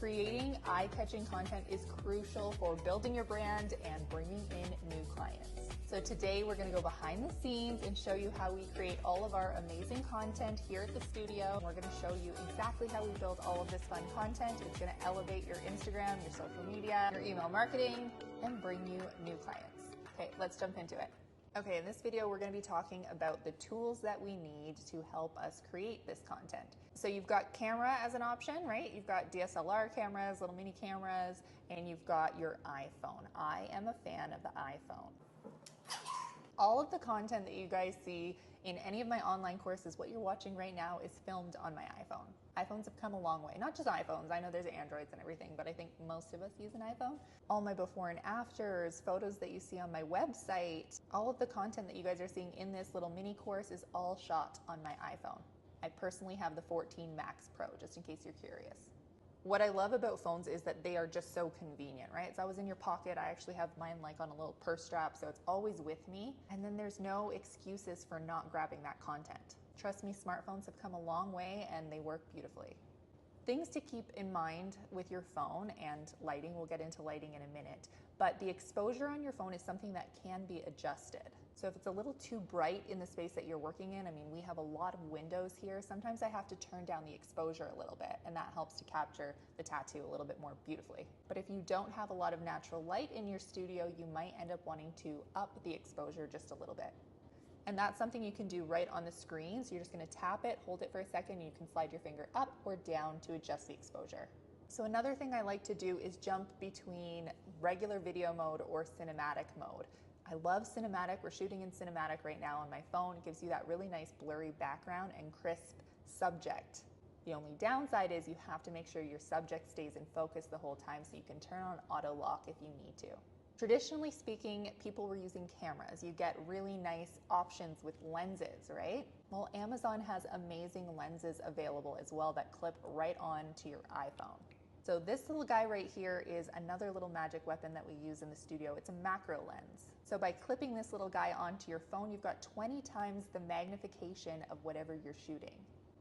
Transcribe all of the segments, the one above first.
Creating eye-catching content is crucial for building your brand and bringing in new clients. So today we're going to go behind the scenes and show you how we create all of our amazing content here at the studio. We're going to show you exactly how we build all of this fun content. It's going to elevate your Instagram, your social media, your email marketing, and bring you new clients. Okay, let's jump into it. Okay, in this video, we're going to be talking about the tools that we need to help us create this content. So you've got camera as an option, right? You've got DSLR cameras, little mini cameras, and you've got your iPhone. I am a fan of the iPhone. All of the content that you guys see in any of my online courses, what you're watching right now is filmed on my iPhone. iPhones have come a long way. Not just iPhones, I know there's Androids and everything, but I think most of us use an iPhone. All my before and afters, photos that you see on my website, all of the content that you guys are seeing in this little mini course is all shot on my iPhone. I personally have the 14 Max Pro, just in case you're curious. What I love about phones is that they are just so convenient, right? It's always in your pocket. I actually have mine like on a little purse strap, so it's always with me. And then there's no excuses for not grabbing that content. Trust me, smartphones have come a long way and they work beautifully. Things to keep in mind with your phone and lighting, we'll get into lighting in a minute, but the exposure on your phone is something that can be adjusted. So if it's a little too bright in the space that you're working in, I mean, we have a lot of windows here. Sometimes I have to turn down the exposure a little bit, and that helps to capture the tattoo a little bit more beautifully. But if you don't have a lot of natural light in your studio, you might end up wanting to up the exposure just a little bit. And that's something you can do right on the screen. So you're just gonna tap it, hold it for a second, and you can slide your finger up or down to adjust the exposure. So another thing I like to do is jump between regular video mode or cinematic mode. I love cinematic. We're shooting in cinematic right now on my phone. It gives you that really nice blurry background and crisp subject. The only downside is you have to make sure your subject stays in focus the whole time so you can turn on auto lock if you need to. Traditionally speaking, people were using cameras. You get really nice options with lenses, right? Well, Amazon has amazing lenses available as well that clip right on to your iPhone. So this little guy right here is another little magic weapon that we use in the studio. It's a macro lens. So by clipping this little guy onto your phone, you've got 20 times the magnification of whatever you're shooting.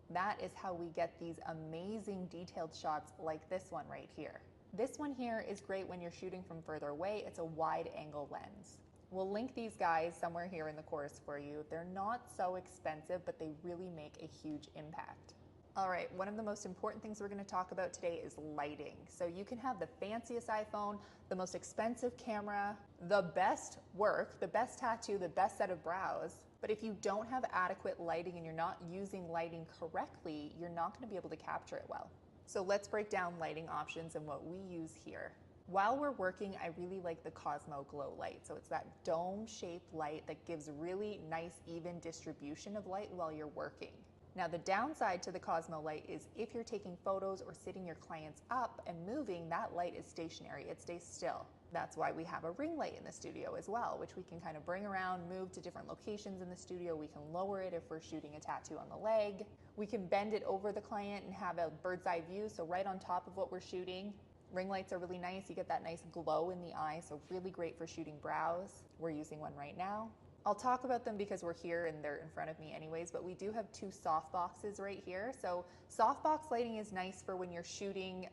That is how we get these amazing detailed shots like this one right here. This one here is great when you're shooting from further away. It's a wide angle lens. We'll link these guys somewhere here in the course for you. They're not so expensive, but they really make a huge impact. All right, one of the most important things we're gonna talk about today is lighting. So you can have the fanciest iPhone, the most expensive camera, the best work, the best tattoo, the best set of brows, but if you don't have adequate lighting and you're not using lighting correctly, you're not gonna be able to capture it well. So let's break down lighting options and what we use here. While we're working, I really like the Cosmo Glow light. So it's that dome-shaped light that gives really nice, even distribution of light while you're working. Now the downside to the Cosmo light is if you're taking photos or sitting your clients up and moving, that light is stationary, it stays still. That's why we have a ring light in the studio as well, which we can kind of bring around, move to different locations in the studio. We can lower it if we're shooting a tattoo on the leg. We can bend it over the client and have a bird's eye view, so right on top of what we're shooting. Ring lights are really nice, you get that nice glow in the eye, so really great for shooting brows. We're using one right now. I'll talk about them because we're here and they're in front of me anyways, but we do have two softboxes right here. So softbox lighting is nice for when you're shooting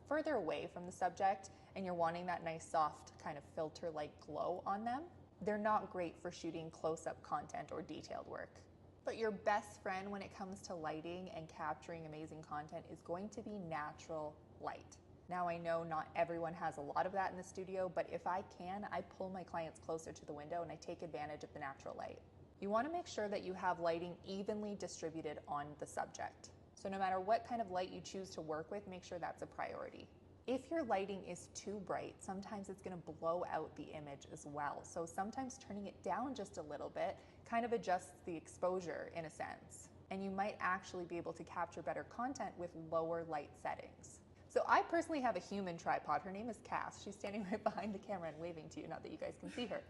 further away from the subject and you're wanting that nice soft kind of filter-like glow on them. They're not great for shooting close-up content or detailed work. But your best friend when it comes to lighting and capturing amazing content is going to be natural light. Now I know not everyone has a lot of that in the studio, but if I can, I pull my clients closer to the window and I take advantage of the natural light. You want to make sure that you have lighting evenly distributed on the subject. So no matter what kind of light you choose to work with, make sure that's a priority. If your lighting is too bright, sometimes it's going to blow out the image as well. So sometimes turning it down just a little bit kind of adjusts the exposure in a sense. And you might actually be able to capture better content with lower light settings. So I personally have a human tripod. Her name is Cass. She's standing right behind the camera and waving to you, not that you guys can see her.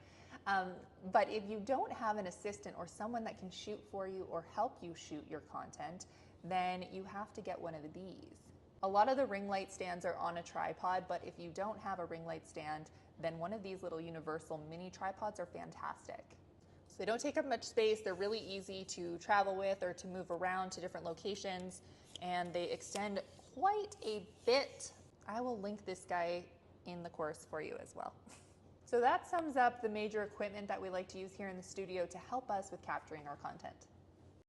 But if you don't have an assistant or someone that can shoot for you or help you shoot your content, then you have to get one of these. A lot of the ring light stands are on a tripod, but if you don't have a ring light stand, then one of these little universal mini tripods are fantastic. So they don't take up much space, they're really easy to travel with or to move around to different locations, and they extend quite a bit I will link this guy in the course for you as well. So that sums up the major equipment that we like to use here in the studio to help us with capturing our content.